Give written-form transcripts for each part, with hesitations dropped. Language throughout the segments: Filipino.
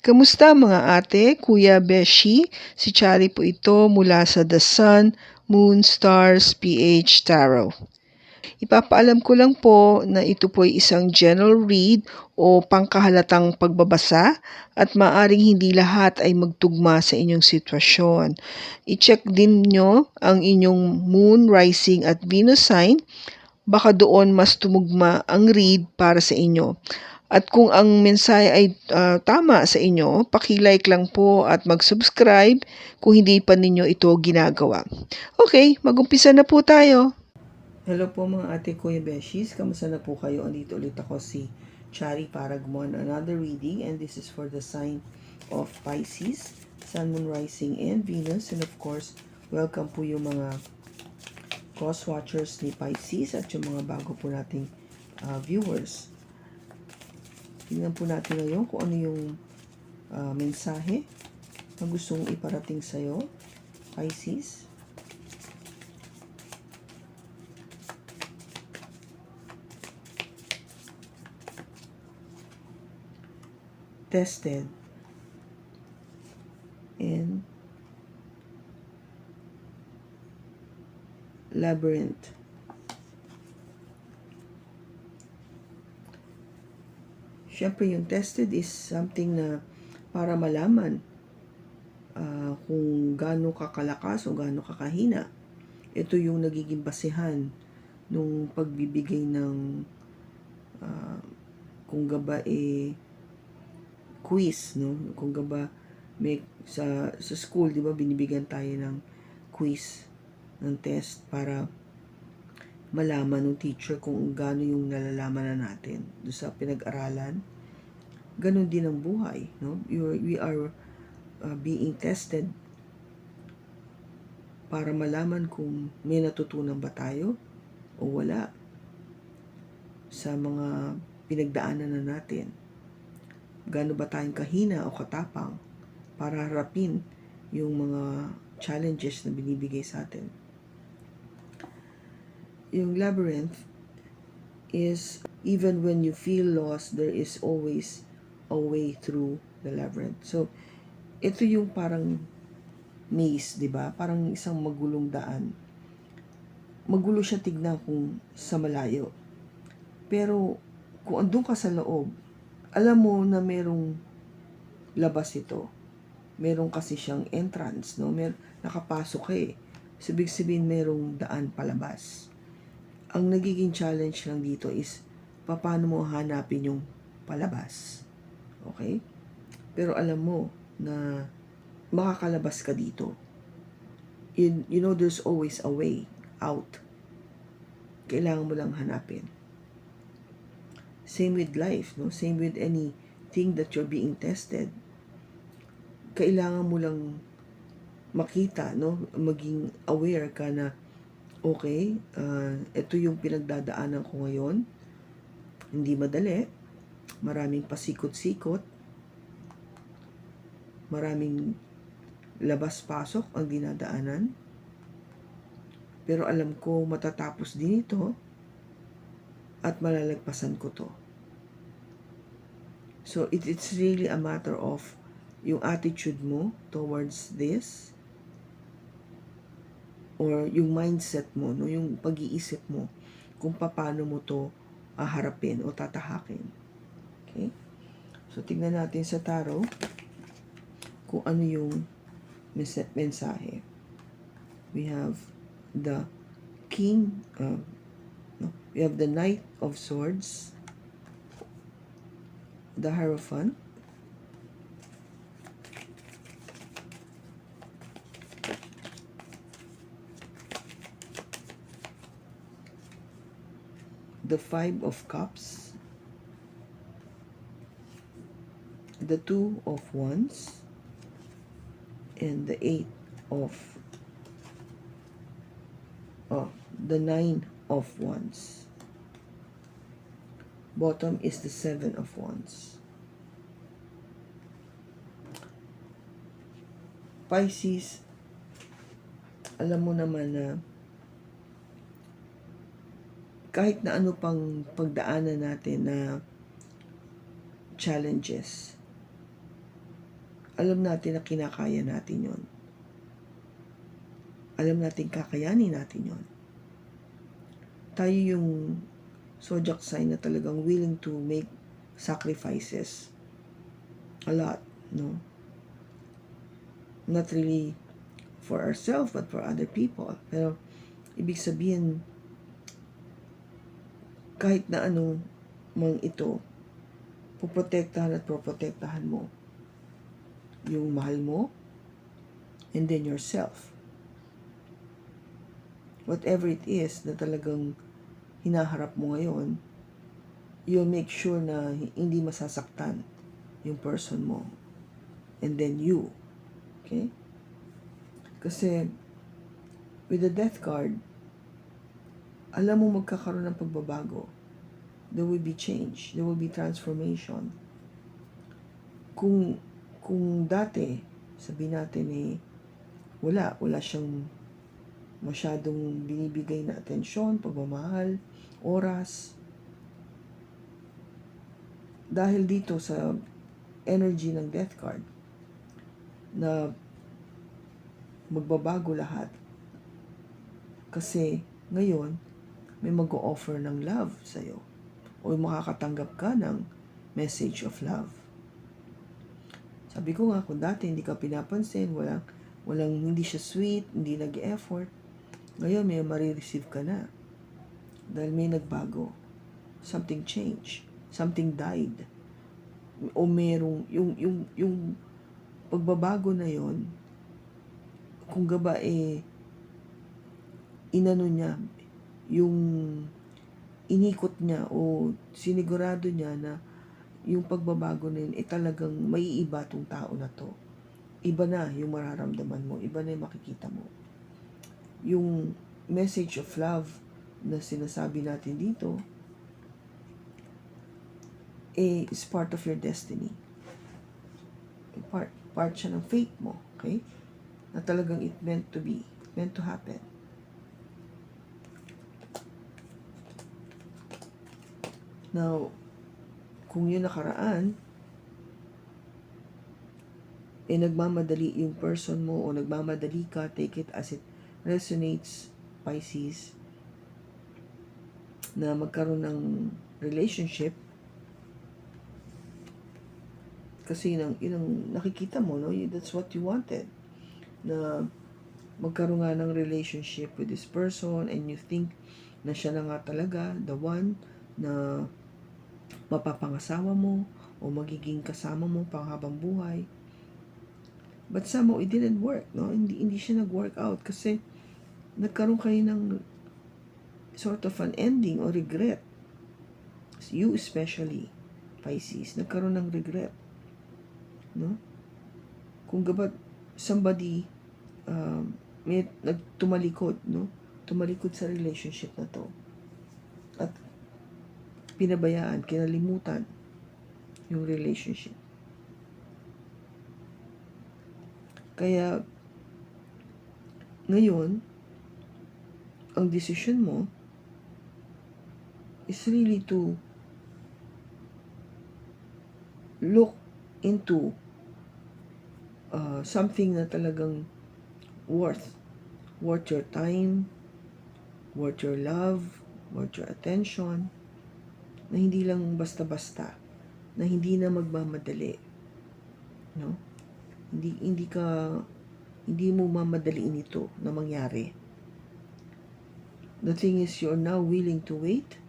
Kamusta mga ate, kuya, beshi? Si Chari po ito mula sa The Sun, Moon, Stars, PH Tarot. Ipapaalam ko lang po na ito po ay isang general read o pangkahalatang pagbabasa at maaring hindi lahat ay magtugma sa inyong sitwasyon. I-check din nyo ang inyong Moon, Rising at Venus sign. Baka doon mas tumugma ang read para sa inyo. At kung ang mensahe ay tama sa inyo, paki-like lang po at mag-subscribe kung hindi pa ninyo ito ginagawa. Okay, mag-umpisa na po tayo. Hello po mga ate kuya beshis, kamusta na po kayo? Andito ulit ako si Chari para gumawa ng another reading, and this is for the sign of Pisces, Sun, Moon, Rising, and Venus. And of course, welcome po yung mga cross watchers ni Pisces at yung mga bago po nating viewers. Tingnan po natin ngayon kung ano yung mensahe na gustong iparating sa'yo, Pisces. Tested and labyrinth. Siyempre, yung tested is something na para malaman kung gaano kakalakas o gaano kakahina. Ito yung nagiging basehan nung pagbibigay ng kung gaba quiz, no? Kung gaba may sa school, 'di ba, binibigyan tayo ng quiz, ng test para malaman ng teacher kung gaano yung nalalaman na natin do sa pinag-aralan. Ganon din ang buhay, no? We are being tested para malaman kung may natutunan ba tayo o wala sa mga pinagdaanan na natin. Gaano ba tayong kahina o katapang para harapin yung mga challenges na binibigay sa atin. Yung labyrinth is, even when you feel lost, there is always a way through the labyrinth. So, ito yung parang maze, di ba? Parang isang magulong daan. Magulo siya tignan kung sa malayo. Pero, kung andun ka sa loob, alam mo na merong labas ito. Meron kasi siyang entrance, no? Nakapasok ka eh. Sabihin merong daan palabas. Ang nagiging challenge lang dito is paano mo hanapin yung palabas. Okay? Pero alam mo na makakalabas ka dito. You know there's always a way out. Kailangan mo lang hanapin. Same with life, no? Same with anything that you're being tested. Kailangan mo lang makita, no? Maging aware ka na okay, ito yung pinagdadaanan ko ngayon. Hindi madali. Maraming pasikot-sikot. Maraming labas-pasok ang dinadaanan. Pero alam ko matatapos din ito at malalagpasan ko to. So it's really a matter of yung attitude mo towards this, or yung mindset mo, no, yung pag-iisip mo kung paano mo to harapin o tatahakin. Okay? So tingnan natin sa tarot kung ano yung mensahe. We have the King, we have the Knight of Swords, the Hierophant, the Five of Cups, the Two of Wands, and the Eight of the Nine of Wands. Bottom is the Seven of Wands. Pisces, alam mo naman na kahit na ano pang pagdaanan natin na challenges, alam natin na kinakaya natin yon. Alam natin kakayanin natin yon. Tayo yung zodiac sign na talagang willing to make sacrifices. A lot, no? Not really for ourselves, but for other people. Pero, ibig sabihin, kahit na ano mang ito, puprotektahan at proprotektahan mo yung mahal mo, and then yourself. Whatever it is na talagang hinaharap mo ngayon, you'll make sure na hindi masasaktan yung person mo. And then you. Okay? Kasi, with the death card, alam mo magkakaroon ng pagbabago. There will be change. There will be transformation. Kung dati, sabihin natin wala siyang masyadong binibigay na atensyon, pagmamahal, oras. Dahil dito sa energy ng death card, na magbabago lahat. Kasi ngayon, may mag-o-offer ng love sa'yo. O makakatanggap ka ng message of love. Sabi ko nga, kung dati hindi ka pinapansin, hindi siya sweet, hindi nag-effort, ngayon may marireceive ka na. Dahil may nagbago. Something changed. Something died. O merong, yung pagbabago na yon, kung gaba inano niya, yung inikot niya o sinigurado niya na yung pagbabago na yun, talagang maiiba tong tao na to. Iba na yung mararamdaman mo, iba na yung makikita mo. Yung message of love na sinasabi natin dito, is part of your destiny. Part siya ng fate mo, okay? Na talagang it meant to be, meant to happen. Now, kung yun nakaraan, nagmamadali yung person mo o nagmamadali ka, take it as it resonates, Pisces, na magkaroon ng relationship. Kasi yun ang nakikita mo, no? That's what you wanted. Na magkaroon nga ng relationship with this person and you think na siya na nga talaga, the one na mapapangasawa mo o magiging kasama mo panghabang buhay. But somehow it didn't work, no? Hindi siya nag-work out kasi nagkaroon kayo ng sort of an ending or regret. You especially, Pisces, nagkaroon ng regret, no? Kung gabat somebody may nagtumalikod, no? Tumalikod sa relationship na to. At pinabayaan, kinalimutan yung relationship. Kaya ngayon, ang decision mo is really to look into something na talagang worth your time, worth your love, worth your attention, na hindi lang basta-basta, na hindi na magmamadali, no? Hindi mo mamadaliin ito na mangyari. The thing is, you're now willing to wait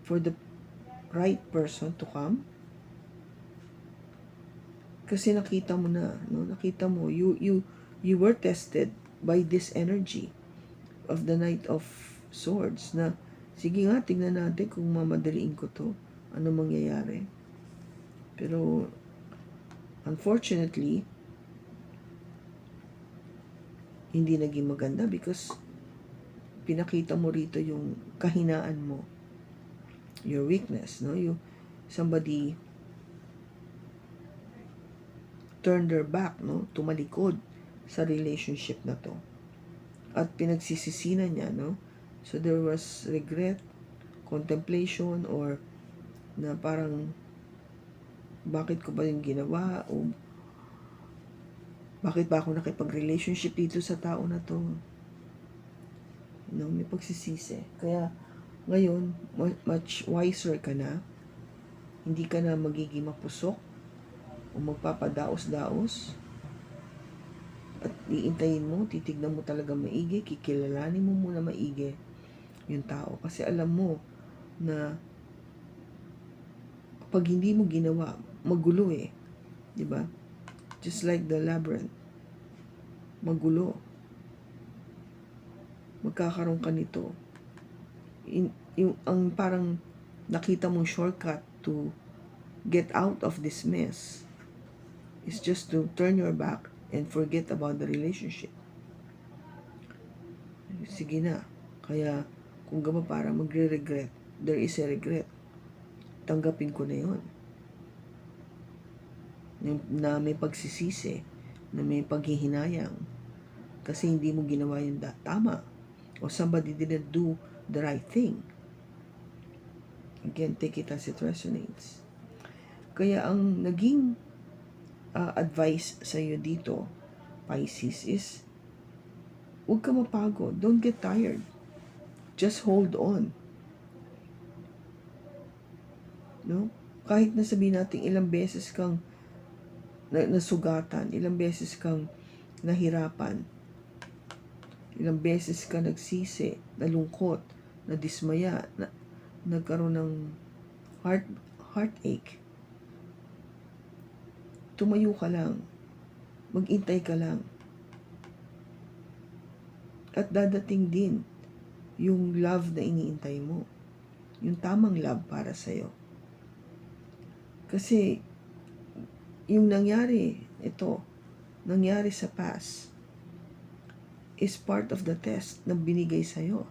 for the right person to come. Kasi nakita mo na, no? Nakita mo, you were tested by this energy of the Knight of Swords na, sige nga, tingnan natin kung mamadaliin ko to. Ano mangyayari? Pero, unfortunately, hindi naging maganda because pinakita mo rito yung kahinaan mo. Your weakness, no? Somebody turned their back, no? Tumalikod sa relationship na to. At pinagsisisinan niya, no? So there was regret, contemplation, or na parang bakit ko ba yung ginawa, o Bakit ba ako nakipag-relationship dito sa tao na to? May pagsisisi. Kaya, ngayon, much wiser ka na. Hindi ka na magiging mapusok o magpapadaos-daos. At iintayin mo, titignan mo talaga maigi, kikilalanin mo muna maigi yung tao. Kasi alam mo na pag hindi mo ginawa, magulo eh. Diba? Just like the labyrinth. Magulo. Magkakaroon ka nito. Ang parang nakita mong shortcut to get out of this mess is just to turn your back and forget about the relationship. Sige na. Kaya, kung gama para magre-regret, there is a regret. Tanggapin ko na yun. Na may pagsisisi, na may paghihinayang. Kasi hindi mo ginawa yung tama. Or somebody didn't do the right thing. Again, take it as it resonates. Kaya ang naging advice sa iyo dito, Pisces, is huwag ka mapagod. Don't get tired. Just hold on. No? Kahit na sabihin natin ilang beses kang nasugatan, ilang beses kang nahirapan, ilang beses ka nagsisi, nalungkot, nadismaya, nagkaroon ng heartache. Tumayo ka lang. Mag-intay ka lang. At dadating din yung love na iniintay mo. Yung tamang love para sa'yo. Kasi yung nangyari sa past is part of the test na binigay sa'yo.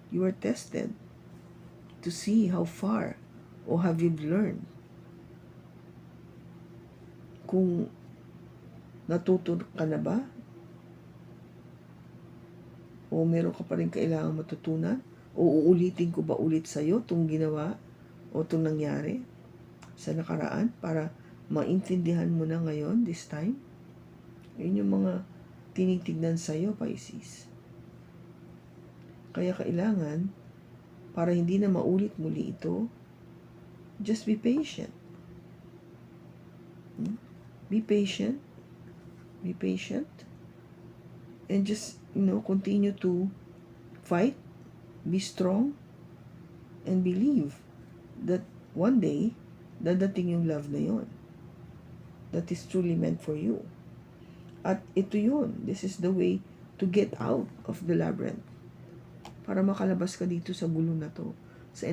You are tested to see how far or have you learned. Kung natuto ka na ba? O meron ka pa rin kailangan matutunan? O uulitin ko ba ulit sa'yo itong ginawa o itong nangyari sa nakaraan para maintindihan mo na ngayon, this time? Yun yung mga tinitignan sa'yo, Pisces. Kaya kailangan, para hindi na maulit muli ito, just be patient. Be patient. Be patient. And just, continue to fight. Be strong. And believe that one day, dadating yung love na yon that is truly meant for you. At ito yun. This is the way to get out of the labyrinth. Para makalabas ka dito sa gulo na to. Sa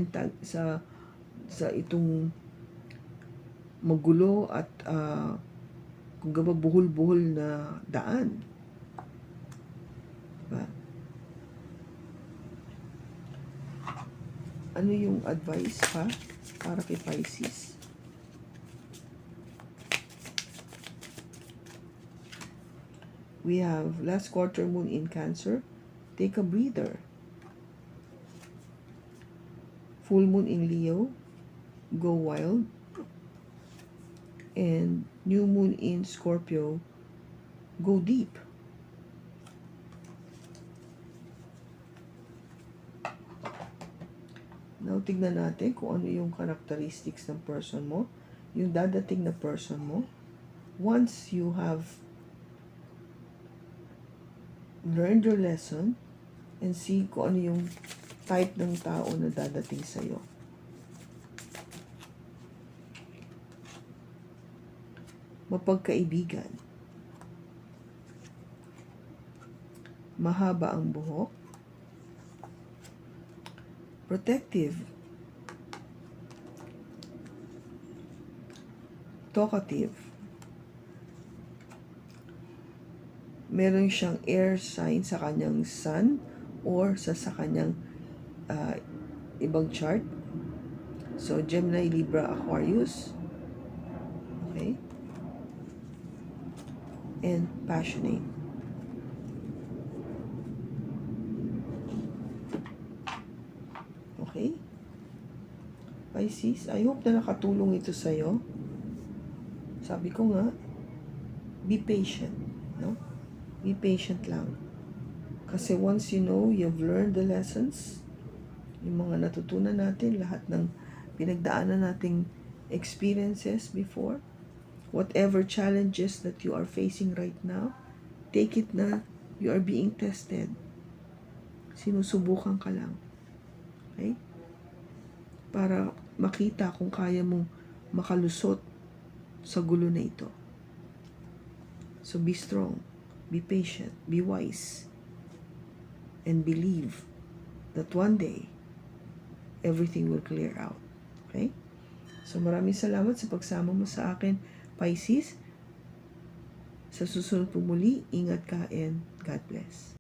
itong magulo at kung gaba buhol-buhol na daan. Diba? Ano yung advice pa para kay Pisces? We have last quarter moon in Cancer. Take a breather. Full moon in Leo. Go wild. And new moon in Scorpio. Go deep. Now, tignan natin kung ano yung characteristics ng person mo. Yung dadating na person mo. Once you have learned your lesson and see kung ano yung type ng tao na dadating sa'yo. Mapagkaibigan. Mahaba ang buhok. Protective. Talkative. Meron siyang air sign sa kanyang sun or sa kanyang ibang chart. So, Gemini, Libra, Aquarius. Okay? And passionate. Okay? Pisces, I hope na nakatulong ito sa'yo. Sabi ko nga, be patient. no? Be patient lang. Kasi once you know, you've learned the lessons, yung mga natutunan natin, lahat ng pinagdaanan nating experiences before, whatever challenges that you are facing right now, take it na you are being tested. Sinusubukan ka lang. Okay? Para makita kung kaya mong makalusot sa gulo na ito. So be strong, be patient, be wise, and believe that one day, everything will clear out. Okay? So maraming salamat sa pagsama mo sa akin, Pisces. Sa susunod po muli, ingat ka and God bless.